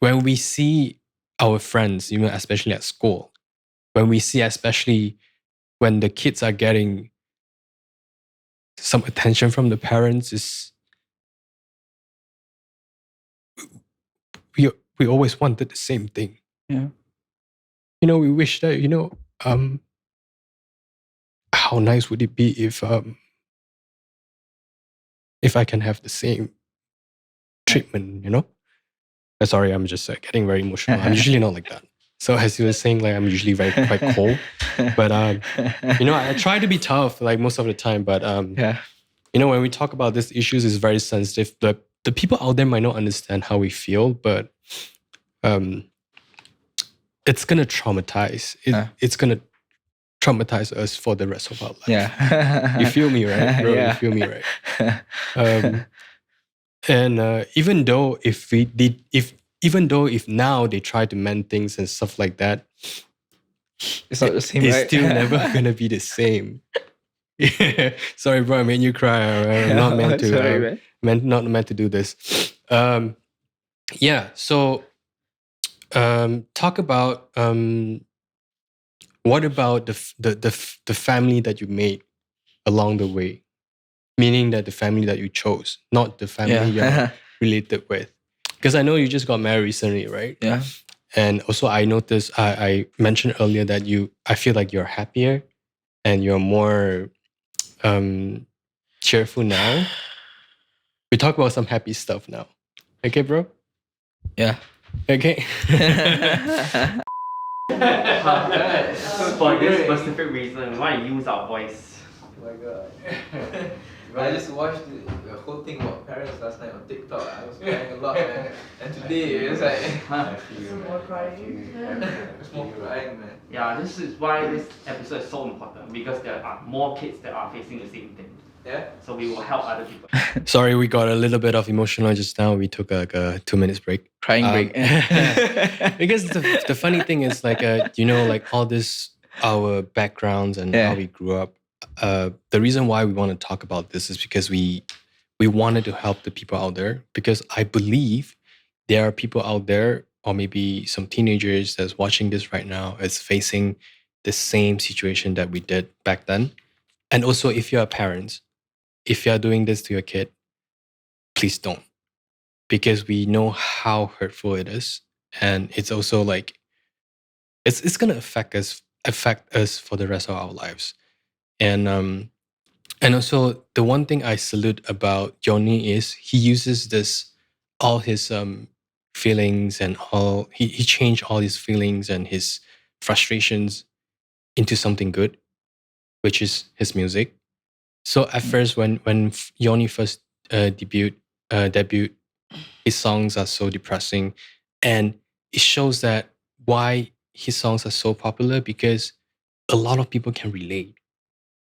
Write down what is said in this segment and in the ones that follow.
when we see our friends, especially at school, when we see, especially when the kids are getting some attention from the parents, is we always wanted the same thing. Yeah. We wish that, how nice would it be if I can have the same treatment, Sorry, I'm just getting very emotional. I'm usually not like that. So as you were saying, like I'm usually quite cold. But I try to be tough like most of the time. But when we talk about these issues, it's very sensitive. The people out there might not understand how we feel, but it's gonna traumatize. It's gonna traumatize us for the rest of our life. Yeah. You feel me, right, bro? Yeah. You feel me, right? And even though if now they try to mend things and stuff like that, it's not the same. It's right? still never gonna be the same. Yeah. Sorry, bro. I made you cry. I'm not meant to. Sorry, man. Not meant to do this. Yeah. So, talk about what about the family that you made along the way? Meaning that the family that you chose, not the family you're related with. Because I know you just got married recently, right? Yeah. And also I noticed, I mentioned earlier that I feel like you're happier and you're more cheerful now. We talk about some happy stuff now. Okay, bro? Yeah. Okay. For this specific reason, we want to use our voice. Oh my god. I just watched the whole thing about parents last night on TikTok. I was crying a lot, man. And today it's like More crying. it's more crying, man. Yeah, this is why this episode is so important, because there are more kids that are facing the same thing. Yeah. So we will help other people. Sorry, we got a little bit of emotional just now. We took like a 2 minutes break. Crying break. Because the funny thing is like like all this, our backgrounds and how we grew up. The reason why we want to talk about this is because we wanted to help the people out there, because I believe there are people out there, or maybe some teenagers that's watching this right now is facing the same situation that we did back then. And also, if you're a parent, if you're doing this to your kid, please don't, because we know how hurtful it is, and it's also like it's gonna affect us for the rest of our lives. And also the one thing I salute about Yonny is he uses all his feelings and all he changed all his feelings and his frustrations into something good, which is his music. So at first, when Yonny first debut, his songs are so depressing, and it shows that why his songs are so popular, because a lot of people can relate.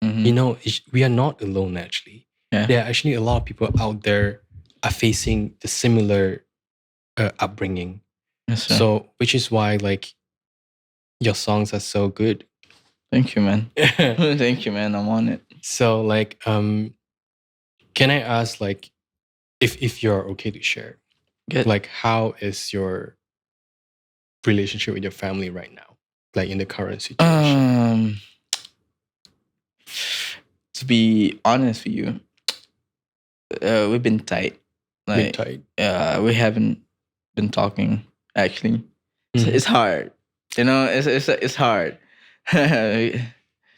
Mm-hmm. We are not alone actually. Yeah. There are actually a lot of people out there are facing the similar upbringing. Yes, sir. So, which is why like your songs are so good. Thank you, man. Thank you, man. I'm on it. So like, can I ask like, if you're okay to share, Good. like how is your relationship with your family right now, like in the current situation? To be honest with you, we've been tight. Like, we haven't been talking actually. Mhm. It's hard. It's hard.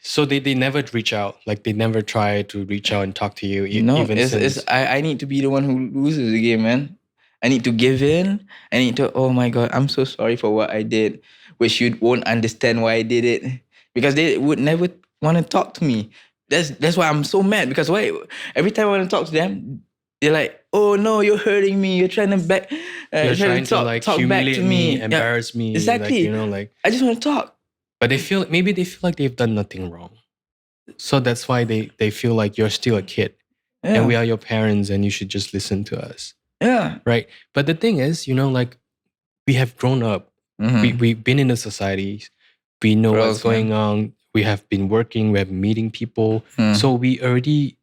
So they never reach out, like they never try to reach out and talk to you. No, even since I need to be the one who loses the game, man. I need to give in. I need to, oh my God, I'm so sorry for what I did, which you won't understand why I did it, because they would never want to talk to me. That's why I'm so mad, because every time I want to talk to them, they're like, oh no, you're hurting me. You're trying to you're trying to like talk humiliate back to me, embarrass me. Exactly. Like I just want to talk. But they feel like they've done nothing wrong. So that's why they feel like you're still a kid. Yeah. And we are your parents and you should just listen to us. Yeah. Right. But the thing is, like we have grown up. Mm-hmm. We've been in the society. We know what's going on. We have been working. We have been meeting people. So we already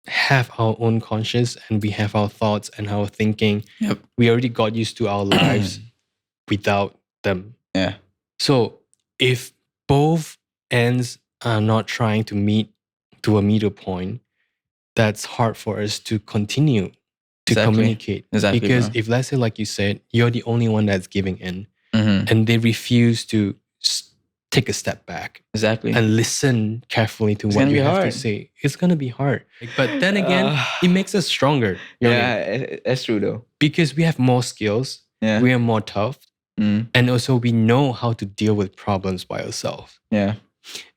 have our own conscience and we have our thoughts and our thinking. Yep. We already got used to our lives without them. Yeah. So if both ends are not trying to meet to a middle point, that's hard for us to continue to communicate. Exactly, because bro. if, let's say, like you said, you're the only one that's giving in, Mm-hmm. and they refuse to take a step back Exactly. and listen carefully to It's what gonna you be have to hard. say, it's gonna be hard. But then again, it makes us stronger. Yeah, that's true though. Because we have more skills, Yeah. we are more tough, Mm. and also we know how to deal with problems by ourselves. Yeah.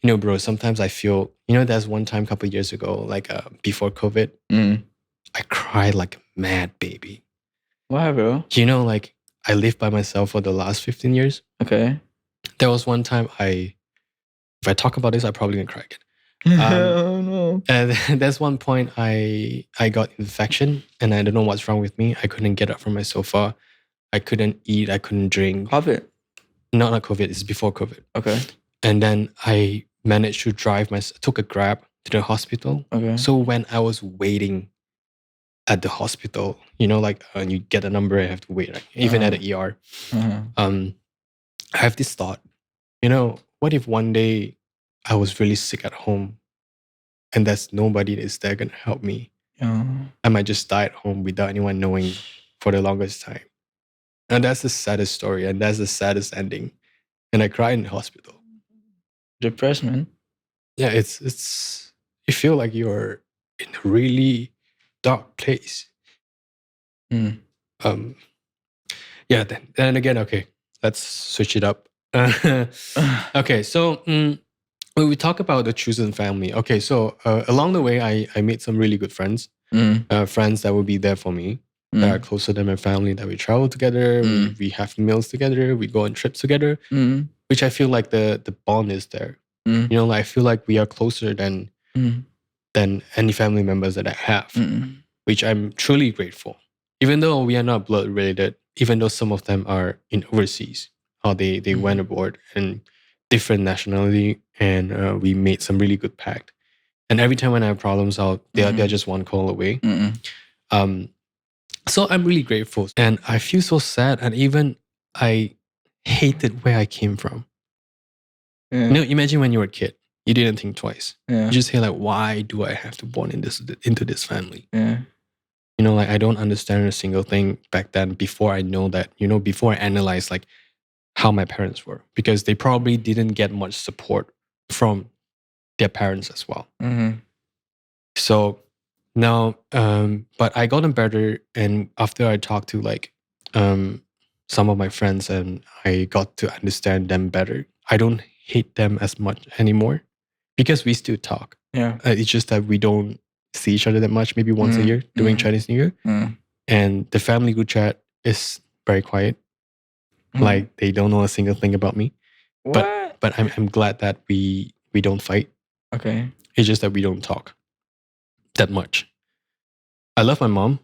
Bro, sometimes I feel, there's one time a couple of years ago, like before COVID, I cried like a mad baby. Why, bro? Like I lived by myself for the last 15 years. Okay. There was one time if I talk about this, I'm probably gonna cry again. Oh no. And there's one point I got infection, and I don't know what's wrong with me. I couldn't get up from my sofa. I couldn't eat. I couldn't drink. COVID. Not COVID. It's before COVID. Okay. And then I managed to took a Grab to the hospital. Okay. So when I was waiting at the hospital, like you get a number, I have to wait, right? Even at the ER. I have this thought, what if one day I was really sick at home and there's nobody that's there gonna help me? I might just die at home without anyone knowing for the longest time. And that's the saddest story, and that's the saddest ending. And I cried in the hospital. Depressed, man. Yeah, it's you feel like you're in a really dark place. Yeah, then again, okay, let's switch it up. Okay, so when we talk about the chosen family, okay, so along the way, I made some really good friends, friends that will be there for me, that are closer than my family, that we travel together, we have meals together, we go on trips together, which I feel like the bond is there. I feel like we are closer than any family members that I have, which I'm truly grateful. Even though we are not blood related, even though some of them are in overseas, or they went abroad and different nationality, and we made some really good pact. And every time when I have problems out, they're just one call away. So I'm really grateful, and I feel so sad, and even I hated where I came from. Imagine when you were a kid, you didn't think twice. You just say like, why do I have to born into this family? Like I don't understand a single thing back then before I know that, before I analyze like how my parents were, because they probably didn't get much support from their parents as well. So now, but I gotten better, and after I talked to like some of my friends and I got to understand them better, I don't hate them as much anymore because we still talk. Yeah. It's just that we don't see each other that much, maybe once a year during Chinese New Year. And the family group chat is very quiet. Like they don't know a single thing about me. What? But I'm glad that we don't fight. Okay. It's just that we don't talk that much. I love my mom.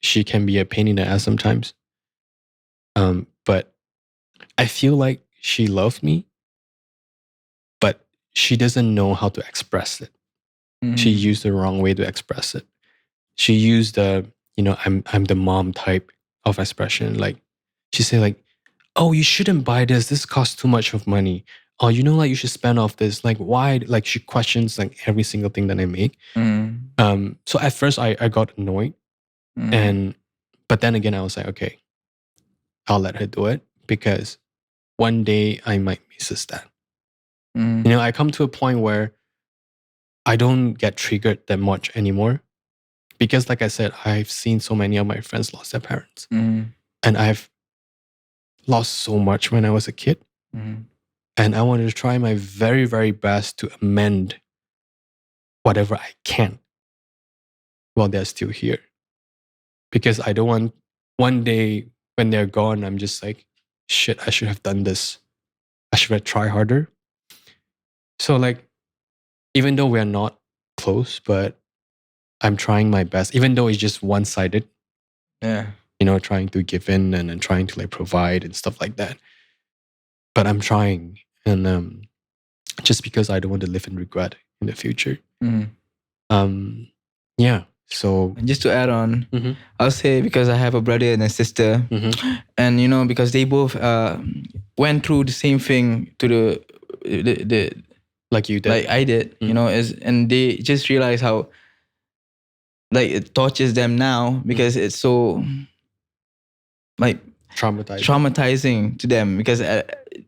She can be a pain in the ass sometimes. But I feel like she loves me, but she doesn't know how to express it. She used the wrong way to express it. She used the, I'm the mom type of expression. Like she said like, oh, you shouldn't buy this. This costs too much of money. Oh, like you should spend off this. Like why? Like she questions like every single thing that I make. So at first I got annoyed, but then again I was like, okay, I'll let her do it because one day I might miss a step. I come to a point where I don't get triggered that much anymore because, like I said, I've seen so many of my friends lost their parents, and I've lost so much when I was a kid, and I wanted to try my very, very best to amend whatever I can while they're still here, because I don't want one day when they're gone, I'm just like, shit, I should have done this. I should have tried harder. So like, even though we're not close, but I'm trying my best, even though it's just one-sided. Yeah. Trying to give in and then trying to like provide and stuff like that. But I'm trying, and just because I don't want to live in regret in the future. Yeah. So just to add on, I'll say because I have a brother and a sister, and you know, because they both went through the same thing to the like you did, like I did, you know, and they just realize how like it tortures them now because it's so like traumatizing to them because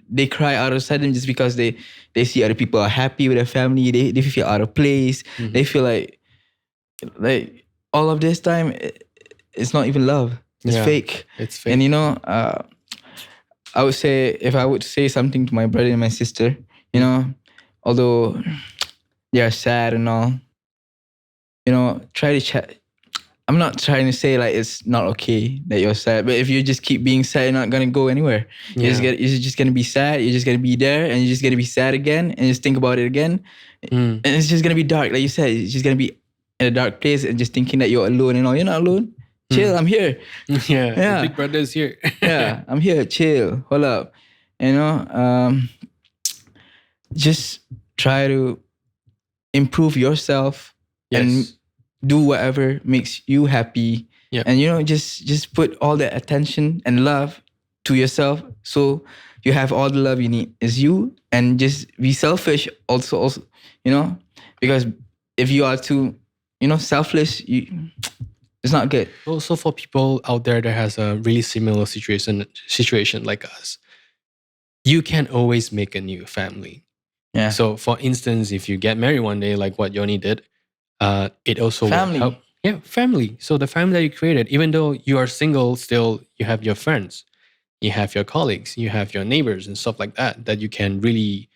they cry out of sudden just because they see other people are happy with their family. They feel out of place. They feel like all of this time it's not even love. It's fake. It's fake. And you know, I would say if I would say something to my brother and my sister, you know, although they are sad and all, you know, try to chat. I'm not trying to say like it's not okay that you're sad, but if you just keep being sad, you're not gonna go anywhere. You're just gonna be sad. You're just gonna be there, and you're just gonna be sad again, and just think about it again, and it's just gonna be dark. Like you said, it's just gonna be in a dark place and just thinking that you're alone and all. You're not alone. Chill, I'm here. Yeah. Big brother is here. Yeah, I'm here. Chill. Hold up. You know, just try to improve yourself and do whatever makes you happy. And you know, just put all the attention and love to yourself, so you have all the love you need is you, and just be selfish also, you know, because if you are too, you know, selfless, it's not good. Also, for people out there that has a really similar situation like us, you can always make a new family. Yeah. So, for instance, if you get married one day, like what Yonny did, it also will help. Yeah, family. So the family that you created, even though you are single, still you have your friends, you have your colleagues, you have your neighbors and stuff like that you can really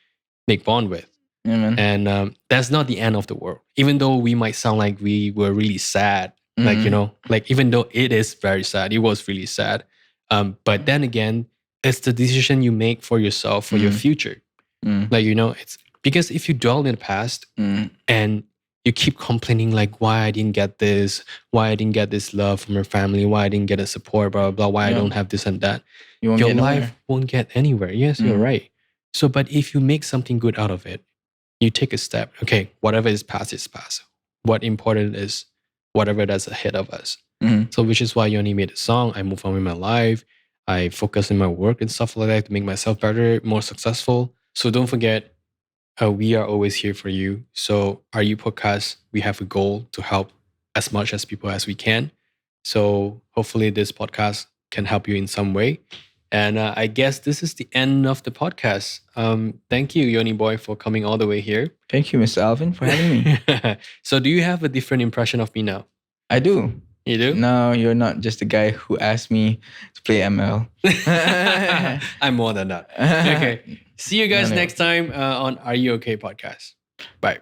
make bond with. Yeah, man. And that's not the end of the world. Even though we might sound like we were really sad, like, you know, like even though it is very sad, it was really sad. But then again, it's the decision you make for yourself, for your future. Like, you know, it's because if you dwell in the past and you keep complaining like why I didn't get this, why I didn't get this love from your family, why I didn't get a support, blah, blah, blah, why I don't have this and that, your life won't get anywhere. Yes, you're right. So, but if you make something good out of it, you take a step. Okay, whatever is past is past. What important is whatever that's ahead of us. So, which is why Yonny made a song. I move on with my life. I focus on my work and stuff like that to make myself better, more successful. So don't forget, we are always here for you. So our You podcast, we have a goal to help as much as people as we can. So hopefully this podcast can help you in some way. And I guess this is the end of the podcast. Thank you, Yonnyboii, for coming all the way here. Thank you, Mr. Alvin, for having me. So do you have a different impression of me now? I do. You do? No, you're not just the guy who asked me to play ML. I'm more than that. Okay. See you guys next time on Are You Okay podcast. Bye.